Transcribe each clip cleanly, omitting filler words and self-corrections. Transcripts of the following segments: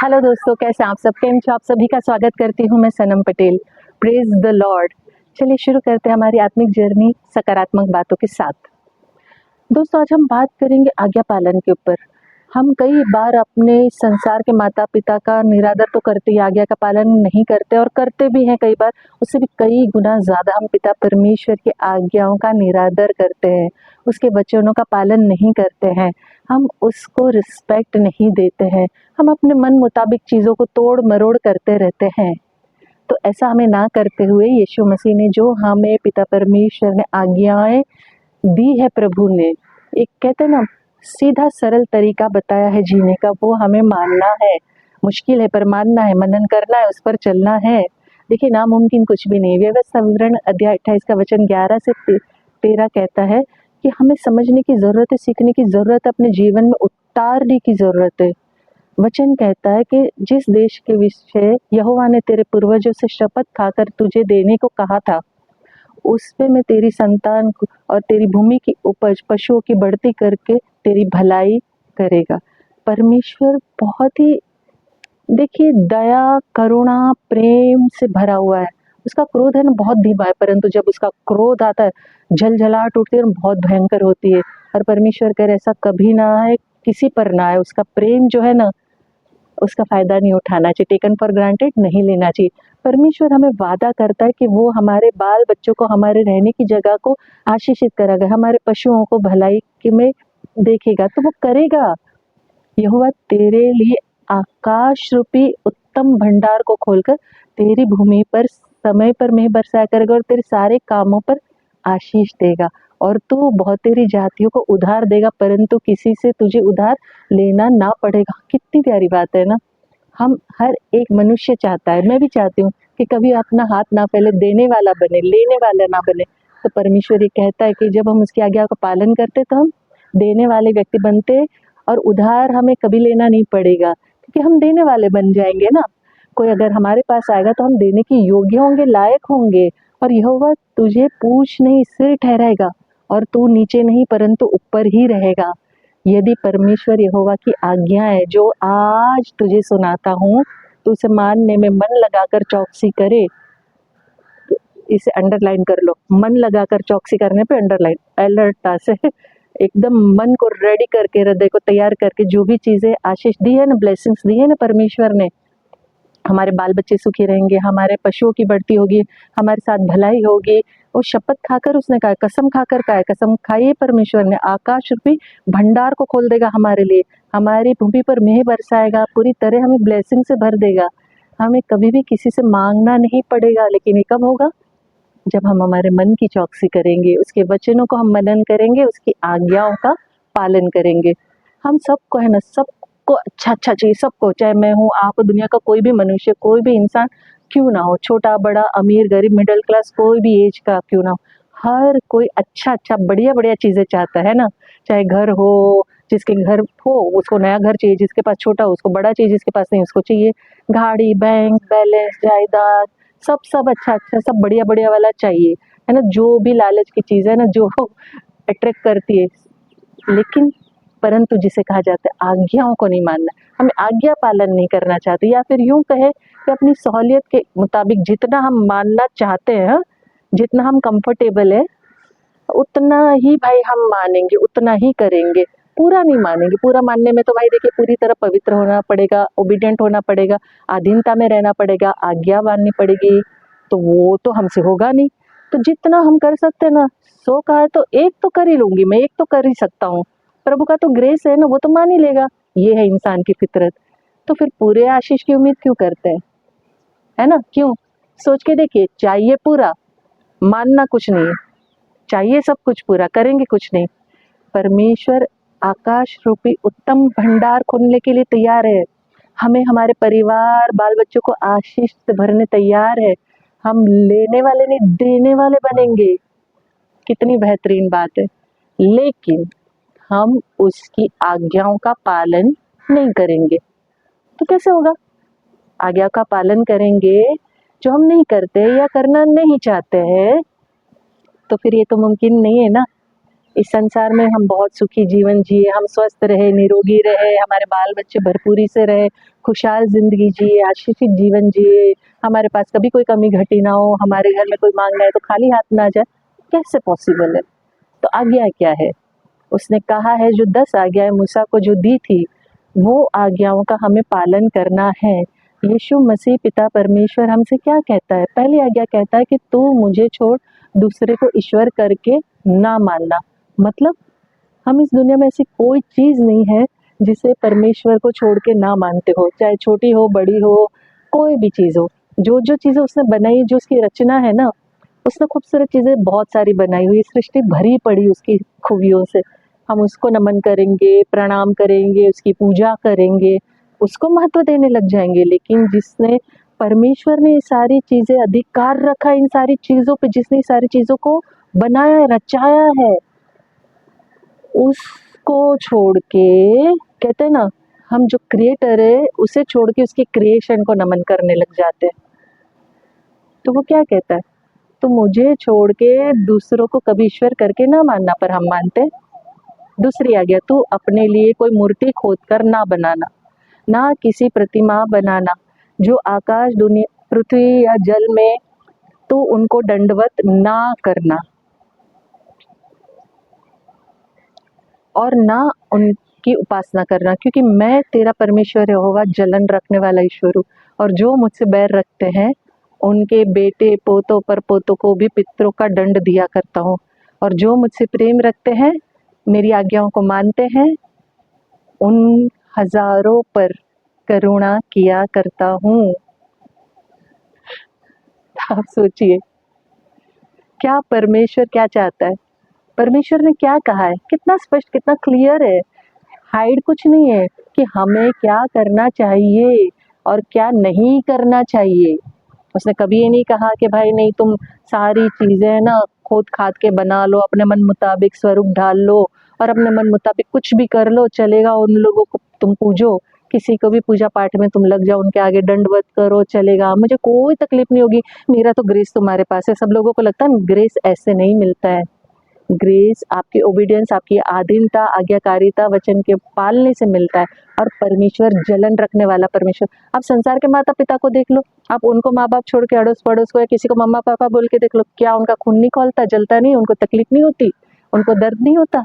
Hello दोस्तों, कैसे आप सब? केम छो? आप सभी का स्वागत करती हूँ मैं Sanam Patel. Praise the Lord. चलिए शुरू करते हैं हमारी आत्मिक जर्नी सकारात्मक बातों के साथ। दोस्तों, आज हम बात करेंगे आज्ञा पालन के ऊपर। हम कई बार अपने संसार के माता पिता का निरादर तो करते ही, आज्ञा का पालन नहीं करते और करते भी हैं कई बार। उससे भी कई गुना ज़्यादा हम पिता परमेश्वर की आज्ञाओं का निरादर करते हैं, उसके वचनों का पालन नहीं करते हैं, हम उसको रिस्पेक्ट नहीं देते हैं, हम अपने मन मुताबिक चीज़ों को तोड़ मरोड़ करते रहते हैं। तो ऐसा हमें ना करते हुए यीशु मसीह ने जो हमें पिता परमेश्वर ने आज्ञाएं दी है, प्रभु ने एक कहते हैं ना सीधा सरल तरीका बताया है जीने का, वो हमें मानना है। मुश्किल है पर मानना है, मनन करना है, उस पर चलना है। देखिए, नामुमकिन कुछ भी नहीं। व्यवस्था विवरण अध्याय 28 का वचन 11 से 13 कहता है कि हमें समझने की जरूरत है, सीखने की जरूरत है, अपने जीवन में उतारने की जरूरत है। वचन कहता है कि जिस देश के विषय यहोवा ने तेरे पूर्वजों से शपथ खाकर तुझे देने को कहा था, उस पे मैं तेरी संतान को और तेरी भूमि की उपज पशुओं की बढ़ती करके तेरी भलाई करेगा। परमेश्वर बहुत ही, देखिए, दया, करुणा, प्रेम से भरा हुआ है। उसका क्रोध है ना बहुत धीमा है, परंतु जब उसका क्रोध आता है, झलझलाहट उठती है, बहुत भयंकर होती है। और परमेश्वर कह रहे ऐसा कभी ना आए, किसी पर ना आए। उसका प्रेम जो है ना, उसका फ़ायदा नहीं उठाना चाहिए, टेकन फॉर ग्रांटेड नहीं लेना चाहिए। परमेश्वर हमें वादा करता है कि वो हमारे बाल बच्चों को, हमारे रहने की जगह को आशीषित करेगा, हमारे पशुओं को भलाई के में देखेगा, तो वो करेगा। यहोवा तेरे लिए आकाश रूपी उत्तम भंडार को खोलकर तेरी भूमि पर समय पर मेघ बरसाया करेगा और तेरे सारे कामों पर आशीष देगा। और तू बहुत तेरी जातियों को उधार देगा, परंतु किसी से तुझे उधार लेना ना पड़ेगा। कितनी प्यारी बात है ना। हम हर एक मनुष्य चाहता है, मैं भी चाहती हूँ कि कभी अपना हाथ ना फैले, देने वाला बने, लेने वाला ना बने। तो परमेश्वर ये कहता है कि जब हम उसकी आज्ञा का पालन करते तो हम देने वाले व्यक्ति बनते और उधार हमें कभी लेना नहीं पड़ेगा, क्योंकि हम देने वाले बन जाएंगे ना। कोई अगर हमारे पास आएगा तो हम देने के योग्य होंगे, लायक होंगे। और यहोवा तुझे पूछ नहीं सिर ठहराएगा, और तू नीचे नहीं परंतु ऊपर ही रहेगा। यदि परमेश्वर यहोवा की आज्ञा है जो आज तुझे सुनाता हूँ, तो उसे मानने में मन लगाकर चौकसी करे। इसे अंडरलाइन कर लो, मन लगाकर चौकसी करने पे अंडरलाइन, अलर्टता से एकदम मन को रेडी करके, हृदय को तैयार करके, जो भी चीजें आशीष दी है ना, ब्लेसिंग्स दी है ना परमेश्वर ने, हमारे बाल बच्चे सुखी रहेंगे, हमारे पशुओं की बढ़ती होगी, हमारे साथ भलाई होगी। वो शपथ खाकर उसने कहा, कसम खाकर कहा, कसम खाई परमेश्वर ने, आकाश रूपी भंडार को खोल देगा हमारे लिए, हमारी भूमि पर मेह बरसाएगा, पूरी तरह हमें ब्लेसिंग से भर देगा। हमें कभी भी किसी से मांगना नहीं पड़ेगा। लेकिन ये कब होगा? जब हम हमारे मन की चौकसी करेंगे, उसके वचनों को हम मनन करेंगे, उसकी आज्ञाओं का पालन करेंगे। हम सबको है ना, सबको अच्छा अच्छा चाहिए, सबको, चाहे मैं हूँ, आप, दुनिया का कोई भी मनुष्य, कोई भी इंसान क्यों ना हो, छोटा बड़ा, अमीर गरीब, मिडिल क्लास, कोई भी एज का क्यों ना हो, हर कोई अच्छा अच्छा बढ़िया बढ़िया चीजें चाहता है ना। चाहे घर हो, जिसके घर हो उसको नया घर चाहिए, जिसके पास छोटा हो उसको बड़ा चाहिए, जिसके पास नहीं उसको चाहिए गाड़ी, बैंक बैलेंस, जायदाद, सब सब अच्छा अच्छा, सब बढ़िया बढ़िया वाला चाहिए, है ना। जो भी लालच की चीज है ना, जो अट्रैक्ट करती है। लेकिन परंतु जिसे कहा जाता है आज्ञाओं को नहीं मानना, हमें आज्ञा पालन नहीं करना चाहते, या फिर यूं कहे कि अपनी सहूलियत के मुताबिक जितना हम मानना चाहते हैं, जितना हम कंफर्टेबल है, उतना ही भाई हम मानेंगे, उतना ही करेंगे, पूरा नहीं मानेंगे। पूरा मानने में तो भाई देखिए, पूरी तरह पवित्र होना पड़ेगा, ओबीडियंट होना पड़ेगा, अधीनता में रहना पड़ेगा, आज्ञा माननी पड़ेगी, तो वो तो हमसे होगा नहीं। तो जितना हम कर सकते हैं ना, 100 का है तो एक तो कर ही लूंगी, मैं एक तो कर ही सकता हूँ, प्रभु का तो ग्रेस है ना, वो तो मान ही लेगा। ये है इंसान की फितरत। तो फिर पूरे आशीष की उम्मीद क्यों करते हैं, है ना? क्यों? सोच के देखिए, चाहिए पूरा, मानना कुछ नहीं है, चाहिए सब कुछ पूरा, करेंगे कुछ नहीं। परमेश्वर आकाश रूपी उत्तम भंडार खोलने के लिए तैयार है। हमें हमारे परिवार बाल बच्चों को आशीष से भरने तैयार है। हम लेने वाले नहीं, देने वाले बनेंगे। कितनी बेहतरीन बात है। लेकिन हम उसकी आज्ञाओं का पालन नहीं करेंगे तो कैसे होगा? आज्ञा का पालन करेंगे जो हम नहीं करते या करना नहीं चाहते हैं, तो फिर ये तो मुमकिन नहीं है ना। इस संसार में हम बहुत सुखी जीवन जिए, हम स्वस्थ रहे, निरोगी रहे, हमारे बाल बच्चे भरपूरी से रहे, खुशहाल ज़िंदगी जिए, आशीषित जीवन जिए, हमारे पास कभी कोई कमी घटी ना हो, हमारे घर में कोई माँगना है तो खाली हाथ ना जाए, कैसे पॉसिबल है? तो आज्ञा क्या है? उसने कहा है जो 10 आज्ञाएँ मूसा को जो दी थी, वो आज्ञाओं का हमें पालन करना है। यीशु मसीह पिता परमेश्वर हमसे क्या कहता है? पहली आज्ञा कहता है कि तू मुझे छोड़ दूसरे को ईश्वर करके ना मानना। मतलब हम इस दुनिया में ऐसी कोई चीज़ नहीं है जिसे परमेश्वर को छोड़ के ना मानते हो, चाहे छोटी हो, बड़ी हो, कोई भी चीज़ हो। जो चीज़ें उसने बनाई, जो उसकी रचना है ना, उसने खूबसूरत चीज़ें बहुत सारी बनाई हुई, सृष्टि भरी पड़ी उसकी खूबियों से। हम उसको नमन करेंगे, प्रणाम करेंगे, उसकी पूजा करेंगे, उसको महत्व देने लग जाएँगे। लेकिन जिसने परमेश्वर ने ये सारी चीज़ें अधिकार रखा इन सारी चीज़ों पे, जिसने ये सारी चीज़ों को बनाया, रचाया है, उसको छोड़ के कहते हैं ना, हम जो क्रिएटर है उसे छोड़ के उसके क्रिएशन को नमन करने लग जाते हैं। तो वो क्या कहता है? तो मुझे छोड़ के दूसरों को कभी ईश्वर करके ना मानना, पर हम मानते हैं। दूसरी आज्ञा, तू अपने लिए कोई मूर्ति खोद कर ना बनाना, ना किसी प्रतिमा बनाना जो आकाश, दुनिया, पृथ्वी या जल में, तो उनको दंडवत ना करना और ना उनकी उपासना करना, क्योंकि मैं तेरा परमेश्वर यहोवा जलन रखने वाला ईश्वर हूँ। और जो मुझसे बैर रखते हैं उनके बेटे पोतों पर पोतों को भी पितरों का दंड दिया करता हूँ। और जो मुझसे प्रेम रखते हैं, मेरी आज्ञाओं को मानते हैं, उन हजारों पर करुणा किया करता हूँ। आप सोचिए, क्या परमेश्वर क्या चाहता है? परमेश्वर ने क्या कहा है? कितना स्पष्ट, कितना क्लियर है। हाइड कुछ नहीं है कि हमें क्या करना चाहिए और क्या नहीं करना चाहिए। उसने कभी ये नहीं कहा कि भाई नहीं, तुम सारी चीज़ें ना खोद खाद के बना लो, अपने मन मुताबिक स्वरूप ढाल लो और अपने मन मुताबिक कुछ भी कर लो, चलेगा। उन लोगों को तुम पूजो, किसी को भी पूजा पाठ में तुम लग जाओ, उनके आगे दंडवत करो, चलेगा, मुझे कोई तकलीफ नहीं होगी, मेरा तो ग्रेस तुम्हारे पास है। सब लोगों को लगता है ग्रेस ऐसे नहीं मिलता है। ग्रेस आपकी ओबीडियंस, आपकी आधीनता, आज्ञाकारिता, वचन के पालने से मिलता है। और परमेश्वर जलन रखने वाला परमेश्वर। आप संसार के माता पिता को देख लो, आप उनको माँ बाप छोड़ के अड़ोस पड़ोस को या किसी को मम्मा पापा बोल के देख लो, क्या उनका खून नहीं खौलता, जलता नहीं, उनको तकलीफ नहीं होती, उनको दर्द नहीं होता?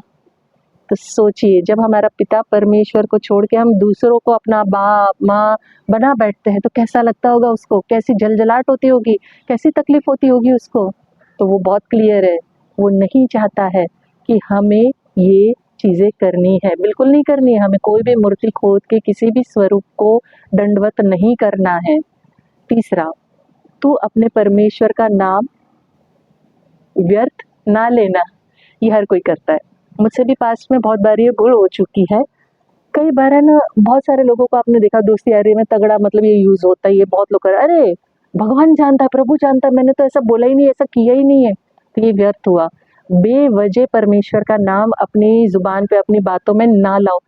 तो सोचिए, जब हमारा पिता परमेश्वर को छोड़ के हम दूसरों को अपना बाप माँ बना बैठते हैं तो कैसा लगता होगा उसको, कैसी जलजलाहट होती होगी, कैसी तकलीफ होती होगी उसको। तो वो बहुत क्लियर है, वो नहीं चाहता है कि हमें ये चीज़ें करनी है, बिल्कुल नहीं करनी है। हमें कोई भी मूर्ति खोद के किसी भी स्वरूप को दंडवत नहीं करना है। तीसरा, तू अपने परमेश्वर का नाम व्यर्थ ना लेना। ये हर कोई करता है, मुझसे भी पास्ट में बहुत बार ये भूल हो चुकी है। कई बार है ना, बहुत सारे लोगों को आपने देखा दोस्ती यारी में तगड़ा मतलब ये यूज़ होता है, ये बहुत लोग कर, अरे भगवान जानता है, प्रभु जानता है, मैंने तो ऐसा बोला ही नहीं, ऐसा किया ही नहीं है। तो ये व्यर्थ हुआ। बेवजह परमेश्वर का नाम अपनी ज़ुबान पे, अपनी बातों में ना लाओ।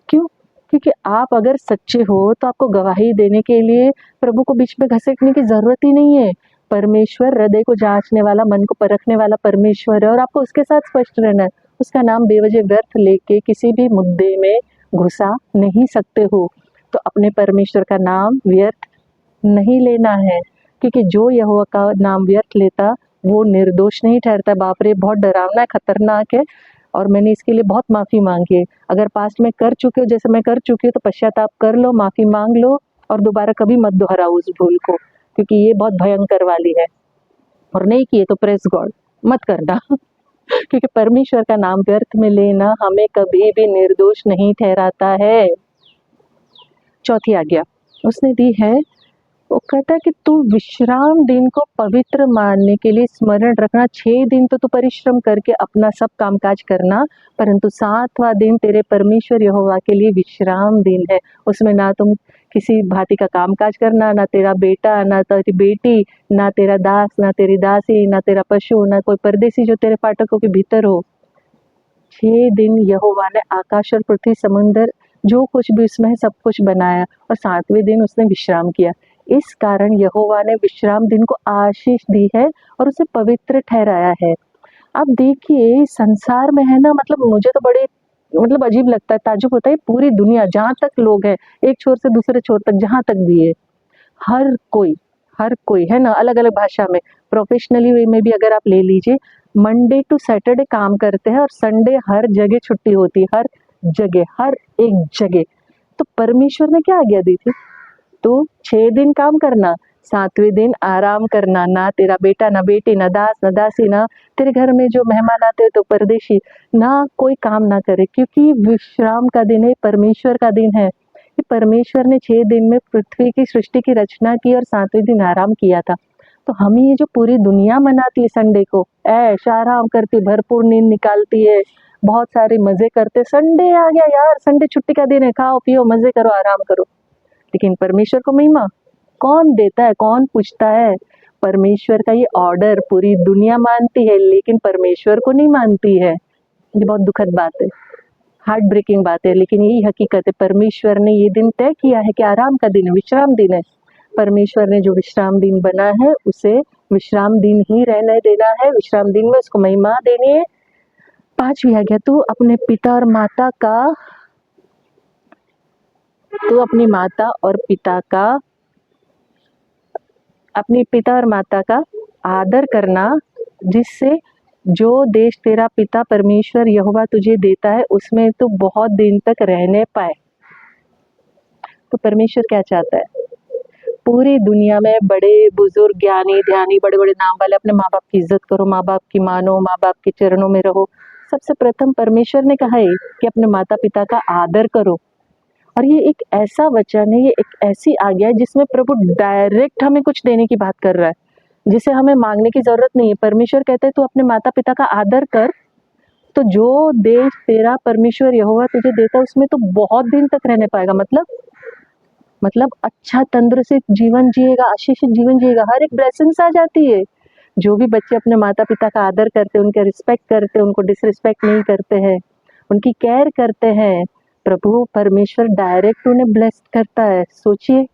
क्यों? क्योंकि आप अगर सच्चे हो तो आपको गवाही देने के लिए प्रभु को बीच में घसीटने की ज़रूरत ही नहीं है। परमेश्वर हृदय को जाँचने वाला, मन को परखने वाला परमेश्वर है और आपको उसके साथ स्पष्ट रहना है। उसका नाम बेवजह व्यर्थ लेके किसी भी मुद्दे में घुसा नहीं सकते हो। तो अपने परमेश्वर का नाम व्यर्थ नहीं लेना है, क्योंकि जो यहोवा का नाम व्यर्थ लेता वो निर्दोष नहीं ठहरता। बाप रे! बहुत डरावना है, खतरनाक है और मैंने इसके लिए बहुत माफ़ी माँगी है। अगर पास्ट में कर चुके हो जैसे मैं कर चुकी हूँ तो पश्चाताप कर लो, माफ़ी माँग लो और दोबारा कभी मत दोहराओ उस भूल को, क्योंकि ये बहुत भयंकर वाली है। और नहीं किए तो प्रेज़ गॉड, मत करना। क्योंकि परमेश्वर का नाम व्यर्थ में लेना हमें कभी भी निर्दोष नहीं ठहराता है। चौथी आज्ञा उसने दी है, वो कहता है कि तू विश्राम दिन को पवित्र मानने के लिए स्मरण रखना। 6 दिन तो तू परिश्रम करके अपना सब कामकाज करना, परंतु 7वां दिन तेरे परमेश्वर यहोवा के लिए विश्राम दिन है। उसमें ना तुम किसी भांति का कामकाज करना, ना तेरा बेटा, ना तेरी बेटी, ना तेरा दास, ना तेरी दासी, ना तेरा पशु, ना कोई परदेसी जो तेरे फाटकों के भीतर हो। 6 दिन यहोवा ने आकाश और पृथ्वी, समुंदर, जो कुछ भी उसमें है सब कुछ बनाया और 7वें दिन उसने विश्राम किया। इस कारण यहोवा ने विश्राम दिन को आशीष दी है और उसे पवित्र ठहराया है। अब देखिए संसार में है ना, मतलब मुझे तो बड़े मतलब अजीब लगता है, ताज्जुब होता है, पूरी दुनिया जहाँ तक लोग हैं, एक छोर से दूसरे छोर तक जहाँ तक भी है, हर कोई है ना, अलग-अलग भाषा में, प्रोफेशनली वे में भी अगर आप ले लीजिए, मंडे टू सैटरडे काम करते हैं और संडे हर जगह छुट्टी होती है, हर एक जगह। तो परमेश्वर ने क्या आज्ञा दी थी? तू 6 दिन काम करना, 7वें दिन आराम करना, ना तेरा बेटा, ना बेटी, ना दास, ना दासी, ना तेरे घर में जो मेहमान आते हैं तो परदेशी, ना कोई काम ना करे, क्योंकि विश्राम का दिन है, परमेश्वर का दिन है। कि परमेश्वर ने 6 दिन में पृथ्वी की सृष्टि की रचना की और 7वें दिन आराम किया था। तो हम ये जो पूरी दुनिया मनाती है संडे को, ऐश आराम करती, भरपूर नींद निकालती है, बहुत सारे मज़े करते, संडे आ गया यार, संडे छुट्टी का दिन है, खाओ-पियो, मज़े करो, आराम करो। लेकिन परमेश्वर को महिमा कौन देता है, कौन पूछता है? परमेश्वर का ये ऑर्डर पूरी दुनिया मानती है, लेकिन परमेश्वर को नहीं मानती है। ये बहुत दुखद बात है, हार्ट ब्रेकिंग बात है, लेकिन यही हकीकत है। परमेश्वर ने ये दिन तय किया है कि आराम का दिन है, विश्राम दिन है। परमेश्वर ने जो विश्राम दिन बना है, उसे विश्राम दिन ही रहने देना है, विश्राम दिन में उसको महिमा देनी है। 5वीं आज्ञा, तू अपनी अपने पिता और माता का आदर करना, जिससे जो देश तेरा पिता परमेश्वर यहोवा तुझे देता है, उसमें तू बहुत दिन तक रहने पाए। तो परमेश्वर क्या चाहता है? पूरी दुनिया में बड़े बुजुर्ग, ज्ञानी, ध्यानी, बड़े-बड़े नाम वाले, अपने माँ-बाप की इज़्ज़त करो, माँ-बाप की मानो, माँ-बाप के चरणों में रहो। सबसे प्रथम परमेश्वर ने कहा है कि अपने माता-पिता का आदर करो। और ये एक ऐसा वचन है, ये एक ऐसी आज्ञा है जिसमें प्रभु डायरेक्ट हमें कुछ देने की बात कर रहा है, जिसे हमें माँगने की ज़रूरत नहीं है। परमेश्वर कहता है तू अपने माता-पिता का आदर कर, तो जो देश तेरा परमेश्वर यहोवा तुझे देता है, उसमें तू बहुत दिन तक रहने पाएगा। मतलब अच्छा तंदुरुस्त जीवन जिएगा, आशीषित जीवन जिएगा, हर एक ब्लेसिंग्स आ जाती है। जो भी बच्चे अपने माता-पिता का आदर करते हैं, उनका रिस्पेक्ट करते हैं, उनको डिसरिस्पेक्ट नहीं करते हैं, उनकी केयर करते हैं, प्रभु परमेश्वर डायरेक्ट उन्हें ब्लेस्ड करता है। सोचिए,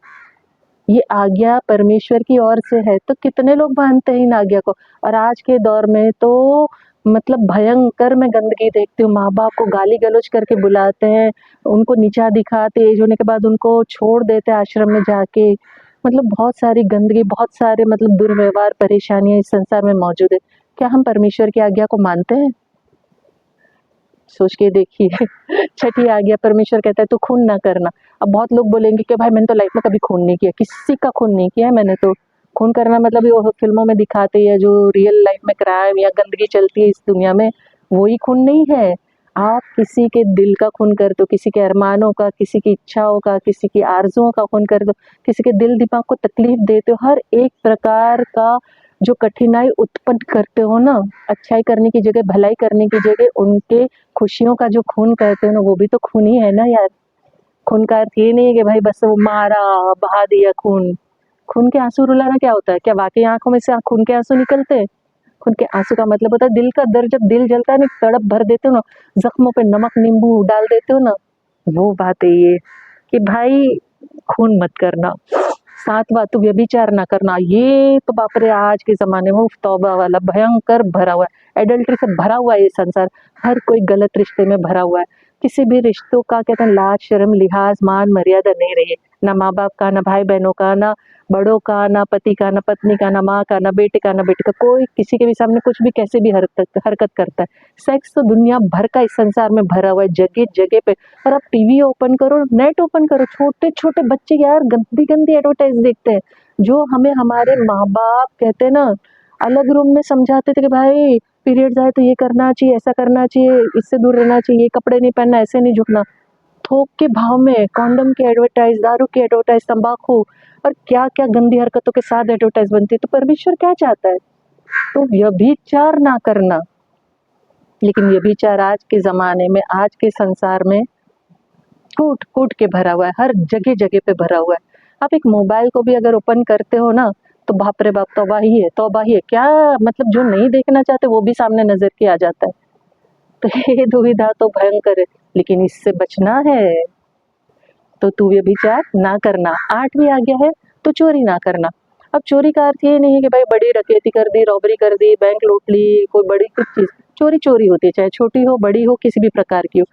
ये आज्ञा परमेश्वर की ओर से है, तो कितने लोग मानते हैं इन आज्ञा को। और आज के दौर में तो मतलब भयंकर मैं गंदगी देखती हूँ, माँ-बाप को गाली-गलौज करके बुलाते हैं, उनको नीचा दिखाते, एज होने के बाद उनको छोड़ देते हैं आश्रम में जाके। मतलब बहुत सारी गंदगी, बहुत सारे मतलब दुर्व्यवहार, परेशानियाँ इस संसार में मौजूद है। क्या हम परमेश्वर की आज्ञा को मानते हैं? सोच के देखिए। 6ठी आज्ञा, परमेश्वर कहता है तू खून ना करना। अब बहुत लोग बोलेंगे कि भाई मैंने तो लाइफ में कभी खून नहीं किया, किसी का खून नहीं किया है मैंने तो। खून करना मतलब ये वो फ़िल्मों में दिखाते हैं, जो रियल लाइफ में क्राइम या गंदगी चलती है इस दुनिया में, वो ही खून नहीं है। आप किसी के दिल का खून करते हो, किसी के अरमानों का, किसी की इच्छाओं का, किसी की आरज़ुओं का खून करते हो, किसी के दिल-दिमाग को तकलीफ़ देते हो, हर एक प्रकार का जो कठिनाई उत्पन्न करते हो ना, अच्छाई करने की जगह, भलाई करने की जगह, उनके खुशियों का जो खून करते हो ना, वो भी तो खून ही है ना यार। खून का अर्थ ये नहीं है कि भाई बस वो मारा, बहा दिया खून। खून के आँसू रुलाना क्या होता है? क्या वाक़ई आँखों में से खून के आँसू निकलते हैं? खून के आँसू का मतलब होता है दिल का दर्द, जब दिल जलता है ना, तड़प भर देते हो ना, ज़ख्मों पे नमक, नींबू डाल देते हो ना, वो बात है ये कि भाई खून मत करना। 7वां, तू व्यभिचार ना करना। ये तो बाप रे! आज के ज़माने में उफ़ तौबा वाला भयंकर भरा हुआ है। एडल्टरी से भरा हुआ है ये संसार। हर कोई गलत रिश्ते में भरा हुआ है। किसी भी रिश्तों का कहते हैं लाज, शर्म, लिहाज़, मान, मर्यादा नहीं रही है। ना माँ-बाप का, ना भाई-बहनों का, ना बड़ों का, ना पति का, ना पत्नी का, ना माँ का, ना बेटे का, ना बेटी का। कोई किसी के भी सामने कुछ भी कैसे भी हरकत करता है। सेक्स तो दुनिया भर का इस संसार में भरा हुआ है, जगह-जगह पे। और आप टीवी ओपन करो, नेट ओपन करो, छोटे-छोटे बच्चे यार गंदी-गंदी एडवर्टाइज़ देखते हैं। जो हमें हमारे माँ-बाप कहते हैं ना, अलग रूम में समझाते थे कि भाई पीरियड्स आए तो ये करना चाहिए, ऐसा करना चाहिए, इससे दूर रहना चाहिए, ये कपड़े नहीं पहनना, ऐसे नहीं झुकना। थोक के भाव में कॉन्डोम की एडवर्टाइज़, दारू की एडवर्टाइज़, तंबाकू और क्या-क्या गंदी हरकतों के साथ एडवर्टाइज़ बनती है। तो परमेश्वर क्या चाहता है? तो व्यभिचार ना करना। लेकिन व्यभिचार आज के ज़माने में, आज के संसार में कूट-कूट के भरा हुआ है, हर जगह-जगह पे भरा हुआ है। आप एक मोबाइल को भी अगर ओपन करते हो ना, तो बाप रे बाप! तौबा ही है, तौबा ही है। क्या मतलब जो नहीं देखना चाहते वो भी सामने नज़र के आ जाता है। तो ये दुविधा तो भयंकर है, लेकिन इससे बचना है तो तू व्यभिचार ना करना। 8वीं आज्ञा है तो चोरी ना करना। अब चोरी का अर्थ ये नहीं है कि भाई बड़ी डकैती कर दी, रॉबरी कर दी, बैंक लूट ली, कोई बड़ी कुछ चीज़। चोरी चोरी होती है, चाहे छोटी हो, बड़ी हो, किसी भी प्रकार की हो।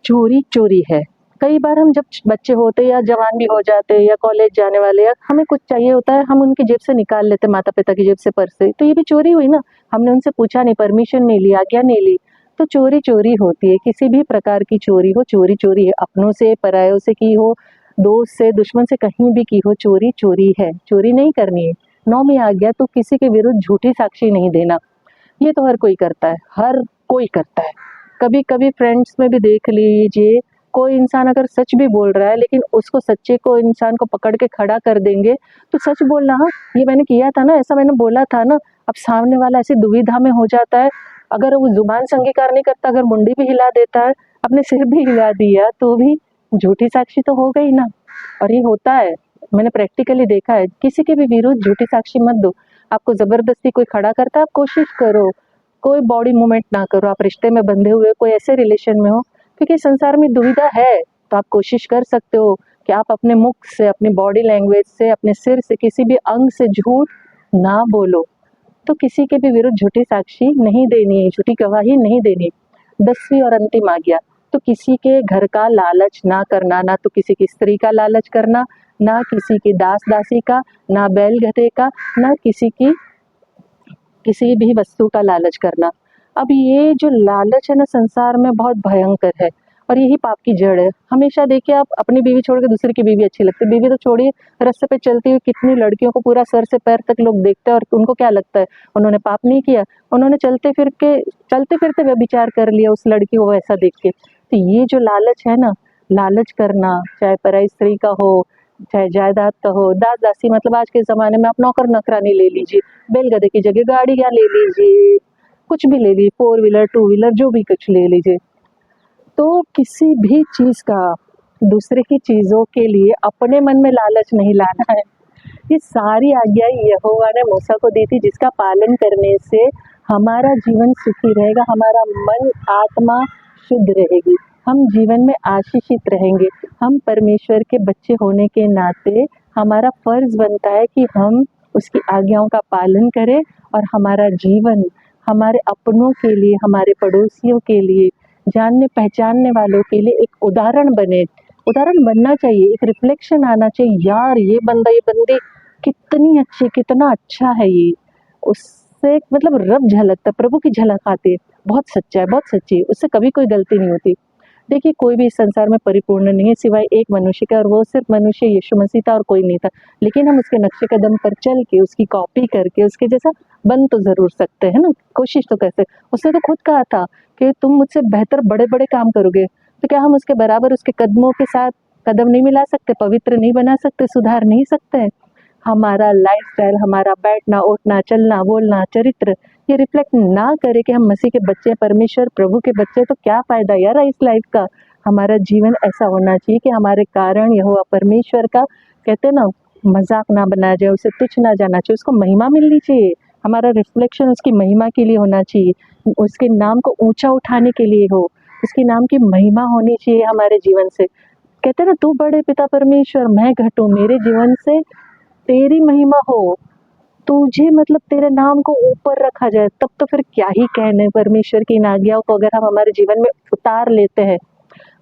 चोरी चोरी है। कई बार हम जब बच्चे होते या जवान भी हो जाते या कॉलेज जाने वाले या हमें कुछ चाहिए होता है, हम उनकी जेब से निकाल लेते, माता-पिता की जेब से पर्स से, तो ये भी चोरी हुई ना। हमने उनसे पूछा नहीं, परमिशन नहीं ली, आज्ञा नहीं ली, तो चोरी चोरी होती है। किसी भी प्रकार की चोरी हो, चोरी चोरी है। अपनों से, परायों से की हो, दोस्त से, दुश्मन से, कहीं भी की हो, चोरी चोरी है। चोरी नहीं करनी है। 9वीं आज्ञा, तो किसी के विरुद्ध झूठी साक्षी नहीं देना। ये तो हर कोई करता है, हर कोई करता है। कभी-कभी फ्रेंड्स में भी देख लीजिए, कोई इंसान अगर सच भी बोल रहा है लेकिन उसको सच्चे को इंसान को पकड़ के खड़ा कर देंगे, तो सच बोलना, हाँ, ये मैंने किया था ना, ऐसा मैंने बोला था ना। अब सामने वाला ऐसी दुविधा में हो जाता है, अगर वो ज़ुबान से अंगीकार नहीं करता, अगर मुंडी भी हिला देता है, अपने सिर भी हिला दिया, तो भी झूठी साक्षी तो हो गई ना। और ये होता है, मैंने प्रैक्टिकली देखा है। किसी के भी विरुद्ध झूठी साक्षी मत दो। आपको ज़बरदस्ती कोई खड़ा करता है, आप कोशिश करो, कोई बॉडी मूवमेंट ना करो। आप रिश्ते में बंधे हुए कोई ऐसे रिलेशन में हो, क्योंकि संसार में दुविधा है, तो आप कोशिश कर सकते हो कि आप अपने मुख से, अपनी बॉडी लैंग्वेज से, अपने सिर से, किसी भी अंग से झूठ ना बोलो। तो किसी के भी विरुद्ध झूठी साक्षी नहीं देनी है, झूठी गवाही नहीं देनी। 10वीं और अंतिम आज्ञा, तो किसी के घर का लालच ना करना, ना तो किसी की स्त्री का लालच करना, ना किसी की दास-दासी का, ना बैल-गधे का, ना किसी भी वस्तु का लालच करना। अब ये जो लालच है ना, संसार में बहुत भयंकर है और यही पाप की जड़ है। हमेशा देखिए, आप अपनी बीवी छोड़ के दूसरे की बीवी अच्छी लगती है। बीवी तो छोड़िए, रास्ते पे चलती हुई कितनी लड़कियों को पूरा सर से पैर तक लोग देखते हैं और उनको क्या लगता है, उन्होंने पाप नहीं किया, उन्होंने चलते फिरते व्यभिचार कर लिया उस लड़की को ऐसा देख के। तो ये जो लालच है ना, लालच करना, चाहे पराई स्त्री का हो, चाहे जायदाद का हो, दास-दासी, मतलब आज के ज़माने में आप नौकर-नौकरानी ले लीजिए, बैल-गधे की जगह गाड़ियाँ ले लीजिए, कुछ भी ले लीजिए, 4 व्हीलर, 2 व्हीलर, जो भी कुछ ले लीजिए। तो किसी भी चीज़ का दूसरे की चीज़ों के लिए अपने मन में लालच नहीं लाना है। ये सारी आज्ञाएँ यहोवा ने मूसा को दी थी, जिसका पालन करने से हमारा जीवन सुखी रहेगा, हमारा मन, आत्मा शुद्ध रहेगी, हम जीवन में आशीषित रहेंगे। हम परमेश्वर के बच्चे होने के नाते हमारा फ़र्ज़ बनता है कि हम उसकी आज्ञाओं का पालन करें और हमारा जीवन हमारे अपनों के लिए, हमारे पड़ोसियों के लिए, जानने-पहचानने वालों के लिए एक उदाहरण बने। उदाहरण बनना चाहिए, एक रिफ्लेक्शन आना चाहिए, यार ये बंदा, ये बंदी कितनी अच्छी, कितना अच्छा है ये। उससे मतलब रब झलकता, प्रभु की झलक आती है। बहुत सच्चा है, बहुत सच्ची है, उससे कभी कोई गलती नहीं होती। देखिए, कोई भी इस संसार में परिपूर्ण नहीं है सिवाय एक मनुष्य का, और वो सिर्फ मनुष्य यीशु मसीह था और कोई नहीं था। लेकिन हम उसके नक्शे कदम पर चल के, उसकी कॉपी करके, उसके जैसा बन तो ज़रूर सकते हैं ना, कोशिश तो कर सकते। उसने तो खुद कहा था कि तुम मुझसे बेहतर बड़े-बड़े काम करोगे, तो क्या हम उसके बराबर उसके कदमों के साथ कदम नहीं मिला सकते, पवित्र नहीं बना सकते, सुधार नहीं सकते? हमारा लाइफ़स्टाइल, हमारा बैठना, उठना, चलना, बोलना, चरित्र, ये रिफ्लेक्ट ना करे कि हम मसीह के बच्चे, परमेश्वर प्रभु के बच्चे, तो क्या फ़ायदा यार इस लाइफ़ का। हमारा जीवन ऐसा होना चाहिए कि हमारे कारण यहोवा परमेश्वर का, कहते हैं ना, मज़ाक ना बनाया जाए, उसे तुच्छ ना जाना चाहिए, उसको महिमा मिलनी चाहिए। हमारा रिफ्लेक्शन उसकी महिमा के लिए होना चाहिए, उसके नाम को ऊँचा उठाने के लिए हो, उसके नाम की महिमा होनी चाहिए हमारे जीवन से। कहते हैं ना, तू बड़े पिता परमेश्वर, मैं घटूँ, मेरे जीवन से तेरी महिमा हो, तुझे मतलब तेरे नाम को ऊपर रखा जाए, तब तो फिर क्या ही कहने। परमेश्वर की इन आज्ञाओं को अगर हम हमारे जीवन में उतार लेते हैं,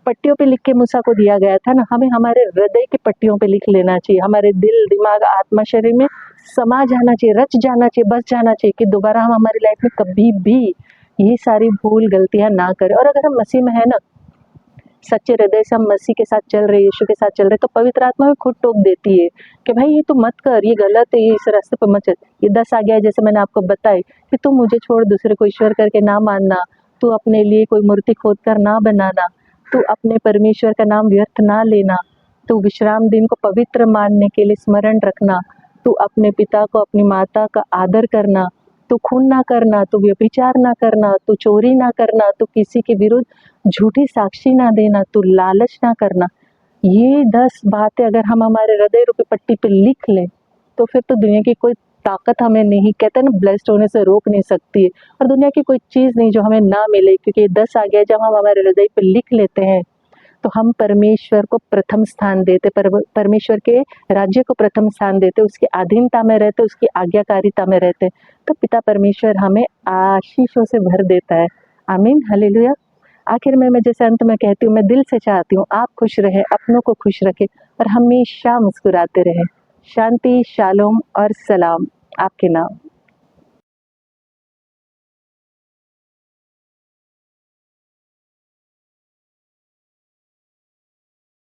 पट्टियों पे लिख के मूसा को दिया गया था ना, हमें हमारे हृदय की पट्टियों पे लिख लेना चाहिए, हमारे दिल, दिमाग, आत्मा, शरीर में समा जाना चाहिए, रच जाना चाहिए, बस जाना चाहिए कि दोबारा हम हमारी लाइफ में कभी भी ये सारी भूल गलतियाँ ना करें। और अगर हम मसीह में है ना, सच्चे हृदय से हम मसीह के साथ चल रहे, यीशु के साथ चल रहे, तो पवित्र आत्मा भी खुद टोक देती है कि भाई ये तू मत कर, ये गलत है, ये इस रास्ते पर मत चल। ये 10 आज्ञाएँ जैसे मैंने आपको बताई कि तू मुझे छोड़ दूसरे को ईश्वर करके ना मानना, तू अपने लिए कोई मूर्ति खोद कर ना बनाना, तू अपने परमेश्वर का नाम व्यर्थ ना लेना, तू विश्राम दिन को पवित्र मानने के लिए स्मरण रखना, तू अपने पिता को, अपनी माता का आदर करना, तू खून ना करना, तू व्यभिचार ना करना, तू चोरी ना करना, तू किसी के विरुद्ध झूठी साक्षी ना देना, तू लालच ना करना। ये 10 बातें अगर हम हमारे हृदय रूपी पट्टी पे लिख लें, तो फिर तो दुनिया की कोई ताकत हमें नहीं, कहते हैं ना, ब्लेस्ड होने से रोक नहीं सकती है, और दुनिया की कोई चीज़ नहीं जो हमें ना मिले, क्योंकि ये 10 आज्ञाएँ जब हम हमारे हृदय पे लिख लेते हैं, तो हम परमेश्वर को प्रथम स्थान देते, परमेश्वर के राज्य को प्रथम स्थान देते, उसकी अधीनता में रहते, उसकी आज्ञाकारिता में रहते, तो पिता परमेश्वर हमें आशीषों से भर देता है। आमीन, हालेलुया। आखिर में मैं जैसे अंत में कहती हूँ, मैं दिल से चाहती हूँ आप खुश रहे, अपनों को खुश रखें और हमेशा मुस्कुराते रहें। शांति, शालोम और सलाम आपके नाम।